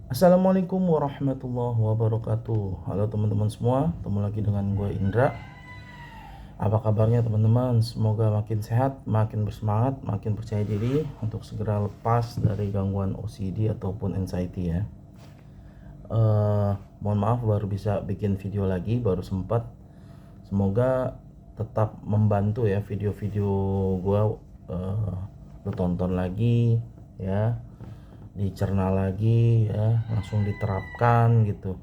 Assalamualaikum warahmatullahi wabarakatuh. Halo teman-teman semua, ketemu lagi dengan gue Indra. Apa kabarnya teman-teman? Semoga makin sehat, makin bersemangat, makin percaya diri untuk segera lepas dari gangguan OCD ataupun anxiety ya. Mohon maaf baru bisa bikin video lagi, baru sempat. Semoga tetap membantu ya video-video gue, lo tonton lagi ya, dicerna lagi ya, langsung diterapkan gitu.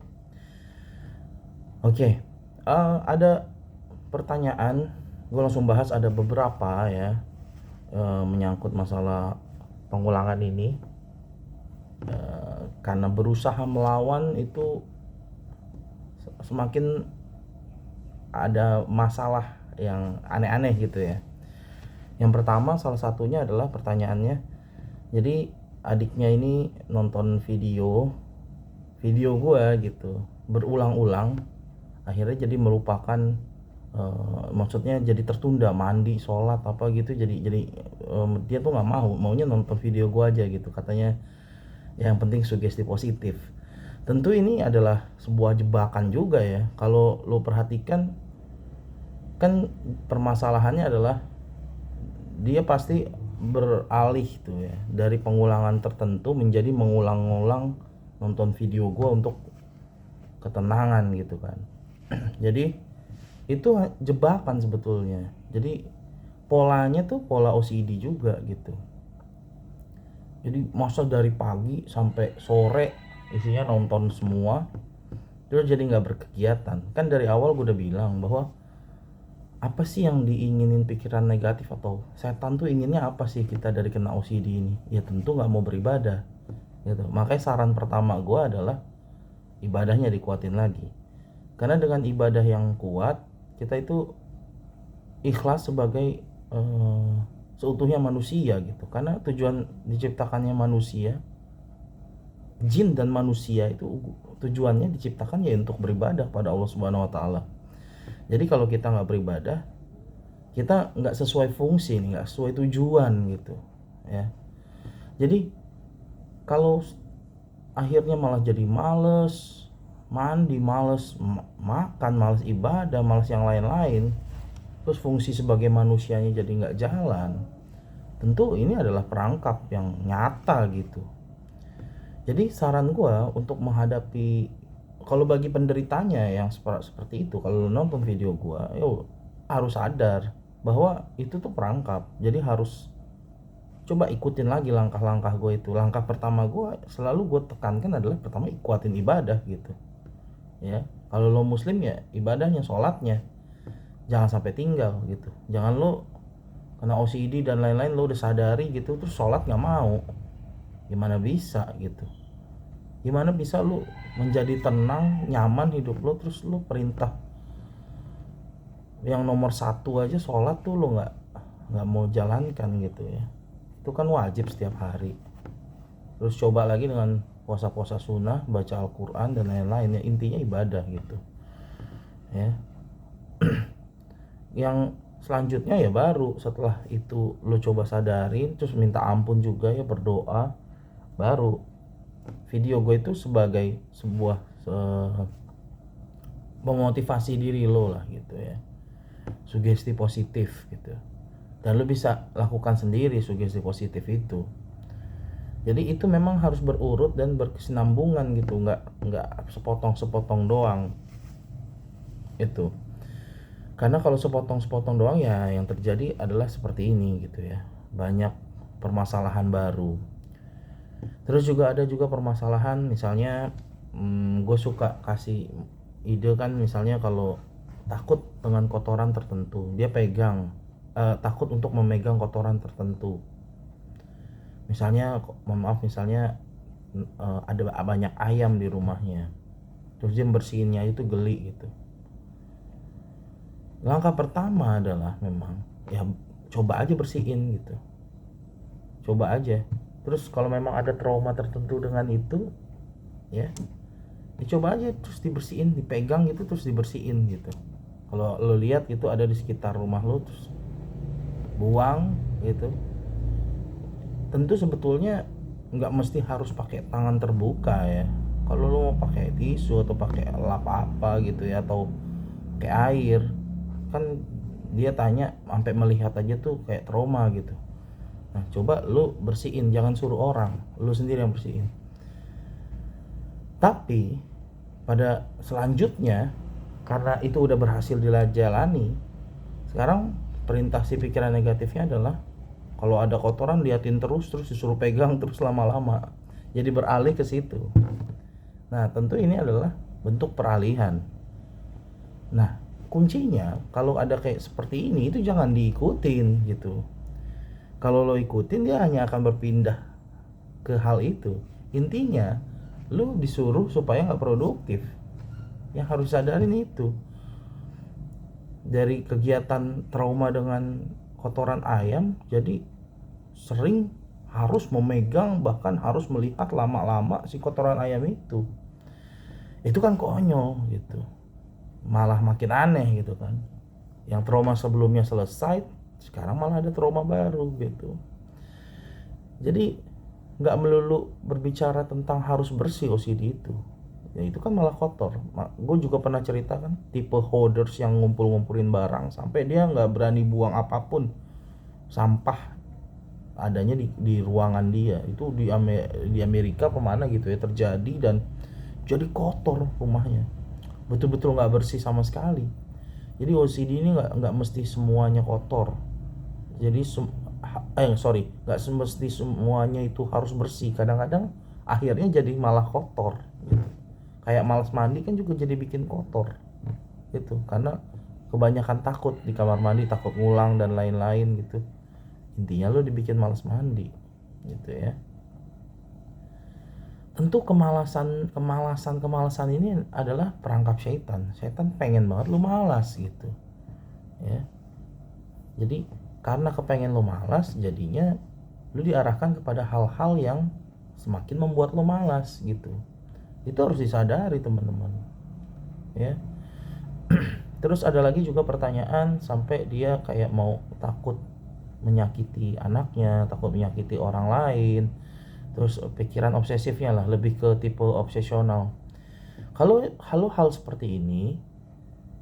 Oke, ada pertanyaan, gue langsung bahas ada beberapa ya, menyangkut masalah pengulangan ini. Karena berusaha melawan itu semakin ada masalah yang aneh-aneh gitu ya. Yang pertama, salah satunya adalah pertanyaannya, jadi adiknya ini nonton video gue gitu berulang-ulang, akhirnya jadi melupakan, maksudnya jadi tertunda mandi sholat apa gitu, jadi dia tuh nggak maunya nonton video gua aja gitu katanya, yang penting sugesti positif. Tentu ini adalah sebuah jebakan juga ya, kalau lo perhatikan. Kan permasalahannya adalah dia pasti beralih tuh ya, dari pengulangan tertentu menjadi mengulang-ulang nonton video gua untuk ketenangan gitu kan. Jadi itu jebakan sebetulnya. Jadi polanya tuh pola OCD juga gitu. Jadi masa dari pagi sampai sore isinya nonton semua, terus jadi nggak berkegiatan. Kan dari awal gue udah bilang bahwa apa sih yang diinginin pikiran negatif atau setan tuh inginnya apa sih kita dari kena OCD ini? Ya tentu nggak mau beribadah gitu. Makanya saran pertama gue adalah ibadahnya dikuatin lagi. Karena dengan ibadah yang kuat, kita itu ikhlas sebagai, seutuhnya manusia gitu. Karena tujuan diciptakannya manusia, jin dan manusia itu tujuannya diciptakan ya untuk beribadah pada Allah Subhanahu wa taala. Jadi kalau kita nggak beribadah, kita nggak sesuai fungsi, nggak sesuai tujuan gitu ya. Jadi kalau akhirnya malah jadi males mandi, males makan, males ibadah, males yang lain-lain, terus fungsi sebagai manusianya jadi nggak jalan, tentu ini adalah perangkap yang nyata gitu. Jadi saran gue untuk menghadapi, kalau bagi penderitanya yang seperti itu, kalau nonton video gue, yo harus sadar bahwa itu tuh perangkap. Jadi harus coba ikutin lagi langkah-langkah gue itu. Langkah pertama gue selalu gue tekankan adalah pertama ikutin ibadah gitu ya. Kalau lo muslim ya ibadahnya, sholatnya jangan sampai tinggal gitu. Jangan lo kena OCD dan lain-lain lo udah sadari gitu terus sholat nggak mau, gimana bisa gitu. Gimana bisa lo menjadi tenang nyaman hidup lo terus lo perintah yang nomor satu aja sholat tuh lo nggak mau jalankan gitu ya. Itu kan wajib setiap hari. Terus coba lagi dengan puasa-puasa sunnah, baca Al-Quran dan lain-lain ya, intinya ibadah gitu ya. Yang selanjutnya ya baru setelah itu lo coba sadarin, terus minta ampun juga ya, berdoa. Baru video gue itu sebagai sebuah memotivasi diri lo lah gitu ya, sugesti positif gitu. Dan lo bisa lakukan sendiri sugesti positif itu. Jadi itu memang harus berurut dan berkesinambungan gitu, nggak sepotong-sepotong doang itu. Karena kalau sepotong-sepotong doang ya yang terjadi adalah seperti ini gitu ya, banyak permasalahan baru. Terus juga ada juga permasalahan misalnya, gue suka kasih ide kan, misalnya kalau takut dengan kotoran tertentu, dia pegang, takut untuk memegang kotoran tertentu. Misalnya mohon maaf, misalnya ada banyak ayam di rumahnya, terus dia bersihinnya itu geli gitu. Langkah pertama adalah memang ya coba aja bersihin gitu, coba aja. Terus kalau memang ada trauma tertentu dengan itu ya, coba aja terus dibersihin, dipegang gitu terus dibersihin gitu. Kalau lo lihat itu ada di sekitar rumah lo, terus buang gitu. Tentu sebetulnya nggak mesti harus pakai tangan terbuka ya. Kalau lo mau pakai tisu atau pakai lap apa gitu ya, atau pakai air, kan dia tanya sampai melihat aja tuh kayak trauma gitu. Nah coba lu bersihin, jangan suruh orang, lu sendiri yang bersihin. Tapi pada selanjutnya, karena itu udah berhasil dijalani, sekarang perintah si pikiran negatifnya adalah kalau ada kotoran liatin terus disuruh pegang terus lama-lama, jadi beralih ke situ. Nah tentu ini adalah bentuk peralihan. Nah kuncinya kalau ada kayak seperti ini itu jangan diikutin gitu. Kalau lo ikutin dia hanya akan berpindah ke hal itu. Intinya lu disuruh supaya nggak produktif. Yang harus sadarin itu, dari kegiatan trauma dengan kotoran ayam jadi sering harus memegang, bahkan harus melihat lama-lama si kotoran ayam itu kan konyol gitu, malah makin aneh gitu kan. Yang trauma sebelumnya selesai, sekarang malah ada trauma baru gitu. Jadi nggak melulu berbicara tentang harus bersih OCD itu ya, itu kan malah kotor. Gue juga pernah cerita kan, tipe hoarders yang ngumpul-ngumpulin barang sampai dia nggak berani buang apapun sampah adanya di ruangan dia. Itu di Amerika kemana gitu ya terjadi, dan jadi kotor rumahnya, betul-betul nggak bersih sama sekali. Jadi OCD ini nggak mesti semuanya kotor. Jadi nggak mesti semuanya itu harus bersih. Kadang-kadang akhirnya jadi malah kotor gitu. Kayak malas mandi kan juga jadi bikin kotor gitu, karena kebanyakan takut di kamar mandi, takut ngulang dan lain-lain gitu. Intinya lo dibikin malas mandi gitu ya. Tentu kemalasan ini adalah perangkap setan. Setan pengen banget lo malas gitu ya. Jadi karena kepengen lo malas, jadinya lo diarahkan kepada hal-hal yang semakin membuat lo malas gitu. Itu harus disadari teman-teman ya. Terus ada lagi juga pertanyaan sampai dia kayak mau takut menyakiti anaknya, takut menyakiti orang lain. Terus pikiran obsesifnya lah, lebih ke tipe obsesional. Kalau hal seperti ini,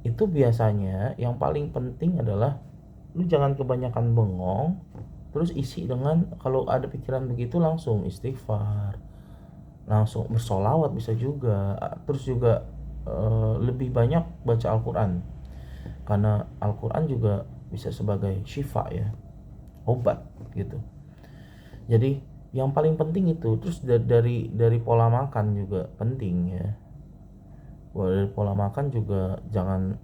itu biasanya yang paling penting adalah lu jangan kebanyakan bengong, terus isi dengan, kalau ada pikiran begitu langsung istighfar, langsung bersolawat bisa juga. Terus juga lebih banyak baca Al-Quran, karena Al-Quran juga bisa sebagai syifa ya, obat gitu. Jadi yang paling penting itu. Terus dari pola makan juga penting ya. Dari pola makan juga jangan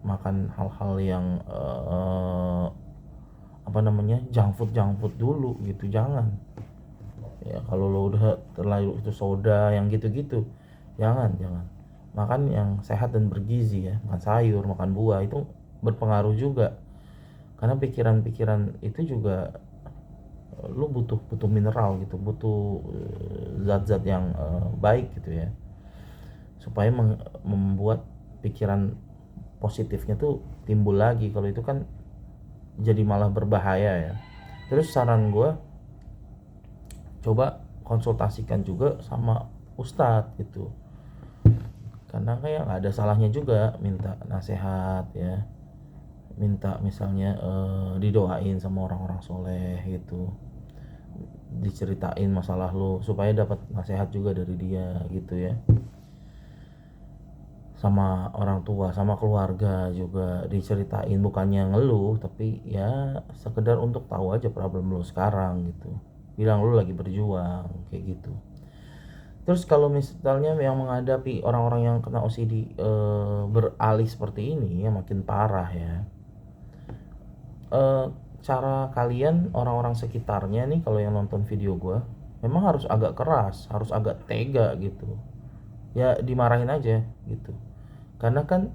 makan hal-hal yang junk food dulu gitu, jangan ya. Kalau lo udah terlalu itu soda yang gitu-gitu, jangan makan yang sehat dan bergizi ya. Makan sayur, makan buah, itu berpengaruh juga, karena pikiran-pikiran itu juga lu butuh mineral gitu, butuh zat-zat yang baik gitu ya, supaya membuat pikiran positifnya tuh timbul lagi. Kalau itu kan jadi malah berbahaya ya. Terus saran gue, coba konsultasikan juga sama ustadz gitu, karena kayak nggak ada salahnya juga minta nasihat ya, minta misalnya didoain sama orang-orang soleh gitu, diceritain masalah lo supaya dapat nasihat juga dari dia gitu ya. Sama orang tua, sama keluarga juga diceritain, bukannya ngeluh tapi ya sekedar untuk tahu aja problem lo sekarang gitu, bilang lo lagi berjuang kayak gitu. Terus kalau misalnya yang menghadapi orang-orang yang kena OCD beralih seperti ini ya, makin parah ya. Cara kalian, orang-orang sekitarnya nih, kalau yang nonton video gue, memang harus agak keras, harus agak tega gitu ya, dimarahin aja gitu. Karena kan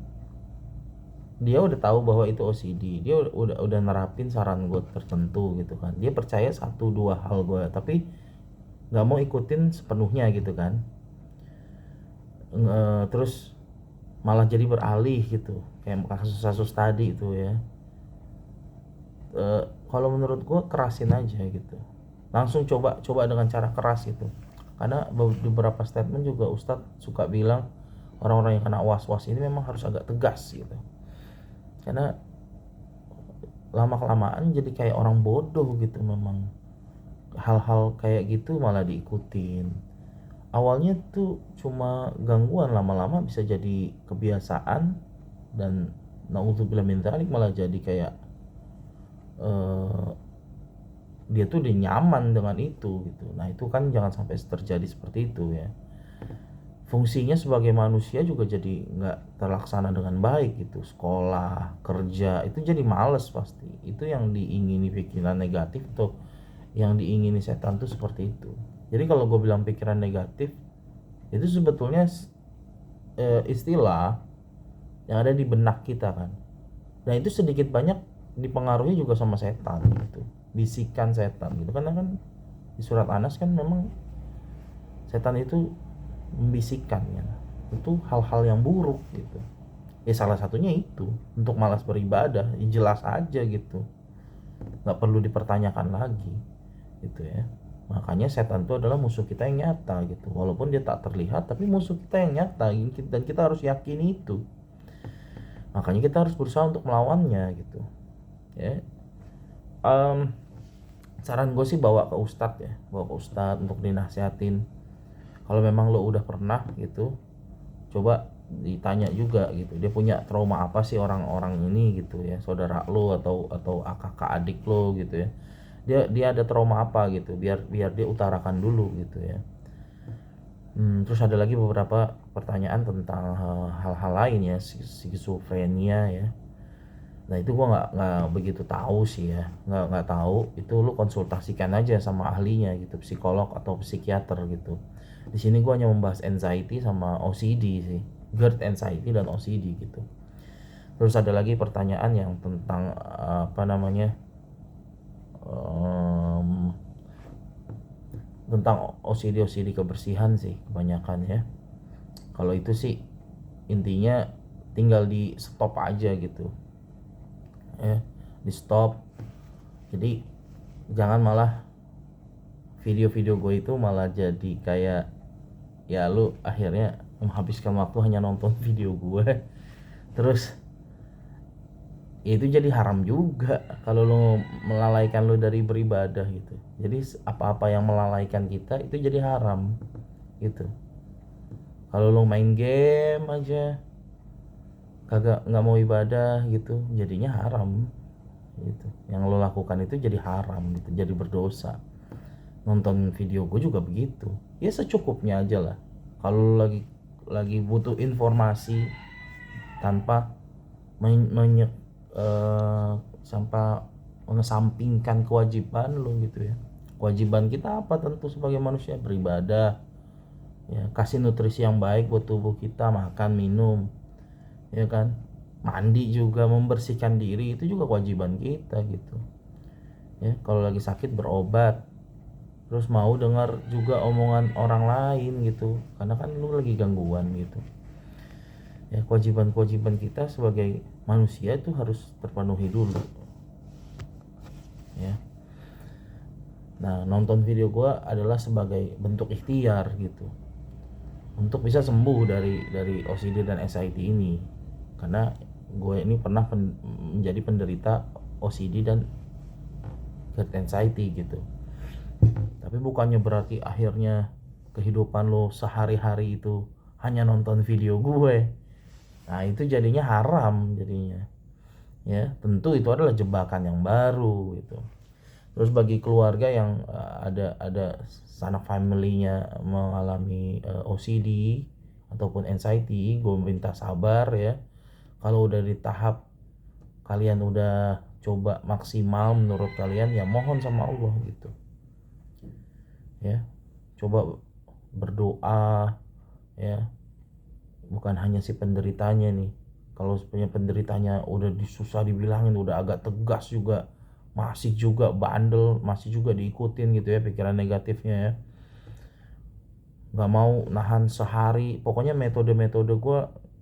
dia udah tahu bahwa itu OCD, dia udah nerapin saran gue tertentu gitu kan, dia percaya 1-2 hal gue, tapi nggak mau ikutin sepenuhnya gitu kan. Terus malah jadi beralih gitu, kayak kasus tadi itu ya. Kalau menurut gue kerasin aja gitu, langsung coba dengan cara keras gitu. Karena beberapa statement juga Ustadz suka bilang orang-orang yang kena was-was ini memang harus agak tegas gitu, karena lama kelamaan jadi kayak orang bodoh gitu. Memang hal-hal kayak gitu malah diikutin. Awalnya tuh cuma gangguan, lama-lama bisa jadi kebiasaan, dan naudzubillah min dzalik malah jadi kayak eh, dia tuh udah nyaman dengan itu gitu. Nah itu kan jangan sampai terjadi seperti itu ya. Fungsinya sebagai manusia juga jadi nggak terlaksana dengan baik gitu. Sekolah, kerja itu jadi males pasti. Itu yang diingini pikiran negatif tuh, yang diingini setan tuh seperti itu. Jadi kalau gue bilang pikiran negatif itu sebetulnya istilah yang ada di benak kita kan. Nah itu sedikit banyak dipengaruhi juga sama setan gitu, bisikan setan gitu. Karena kan di surat Anas kan memang setan itu membisikkan ya, itu hal-hal yang buruk gitu. Ya salah satunya itu untuk malas beribadah, ya jelas aja gitu, nggak perlu dipertanyakan lagi gitu ya. Makanya setan itu adalah musuh kita yang nyata gitu, walaupun dia tak terlihat tapi musuh kita yang nyata, dan kita harus yakini itu. Makanya kita harus berusaha untuk melawannya gitu ya. Saran gue sih bawa ke ustadz ya, bawa ke ustadz untuk dinasihatin. Kalau memang lo udah pernah gitu, coba ditanya juga gitu, dia punya trauma apa sih orang-orang ini gitu ya, saudara lo atau kakak adik lo gitu ya, dia ada trauma apa gitu, biar dia utarakan dulu gitu ya. Terus ada lagi beberapa pertanyaan tentang hal-hal lain ya, skizofrenia ya. Nah itu gua nggak begitu tahu sih ya, nggak tahu. Itu lu konsultasikan aja sama ahlinya gitu, psikolog atau psikiater gitu. Di sini gua hanya membahas anxiety sama OCD sih, GERD, anxiety dan OCD gitu. Terus ada lagi pertanyaan yang tentang apa namanya, tentang OCD kebersihan sih kebanyakan ya. Kalau itu sih intinya tinggal di stop aja gitu ya, di stop. Jadi jangan malah video-video gue itu malah jadi kayak ya lu akhirnya menghabiskan waktu hanya nonton video gue, terus itu jadi haram juga kalau lu melalaikan lu dari beribadah gitu. Jadi apa-apa yang melalaikan kita itu jadi haram gitu. Kalau lu main game aja kagak, nggak mau ibadah gitu, jadinya haram gitu. Yang lo lakukan itu jadi haram gitu, jadi berdosa. Nonton video gue juga begitu ya, secukupnya aja lah. Kalau lagi butuh informasi tanpa sampai mengesampingkan kewajiban lo gitu ya. Kewajiban kita apa? Tentu sebagai manusia beribadah ya, kasih nutrisi yang baik buat tubuh kita, makan minum ya kan, mandi juga, membersihkan diri, itu juga kewajiban kita gitu ya. Kalau lagi sakit berobat, terus mau dengar juga omongan orang lain gitu, karena kan lu lagi gangguan gitu ya. Kewajiban kita sebagai manusia itu harus terpenuhi dulu ya. Nah nonton video gue adalah sebagai bentuk ikhtiar gitu, untuk bisa sembuh dari OCD dan anxiety ini. Karena gue ini pernah menjadi penderita OCD dan GERD anxiety gitu. Tapi bukannya berarti akhirnya kehidupan lo sehari-hari itu hanya nonton video gue. Nah itu jadinya haram jadinya ya. Tentu itu adalah jebakan yang baru gitu. Terus bagi keluarga yang ada sanak family-nya mengalami OCD ataupun anxiety, gue minta sabar ya. Kalau udah di tahap kalian udah coba maksimal menurut kalian, ya mohon sama Allah gitu ya. Coba berdoa ya, bukan hanya si penderitanya nih. Kalau punya penderitanya udah susah dibilangin, udah agak tegas juga, masih juga bandel, masih juga diikutin gitu ya pikiran negatifnya ya, nggak mau nahan sehari. Pokoknya metode-metode gue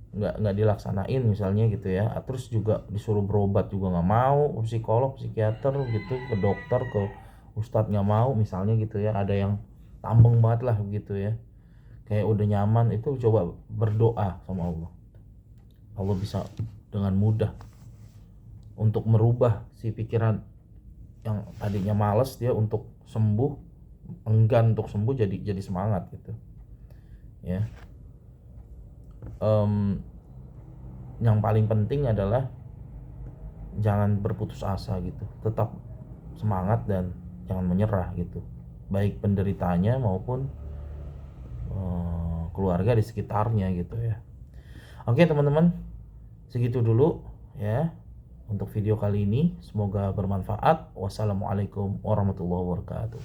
nggak dilaksanain misalnya gitu ya. Terus juga disuruh berobat juga nggak mau, psikolog, psikiater gitu, ke dokter, ke Ustadz nggak mau misalnya gitu ya, ada yang tambeng banget lah gitu ya, kayak udah nyaman, itu coba berdoa sama Allah. Allah bisa dengan mudah untuk merubah si pikiran yang tadinya males dia untuk sembuh, enggan untuk sembuh, jadi semangat gitu ya. Yang paling penting adalah jangan berputus asa gitu, tetap semangat dan jangan menyerah gitu, baik penderitanya maupun keluarga di sekitarnya gitu ya. Oke teman-teman, segitu dulu ya untuk video kali ini, semoga bermanfaat. Wassalamualaikum warahmatullahi wabarakatuh.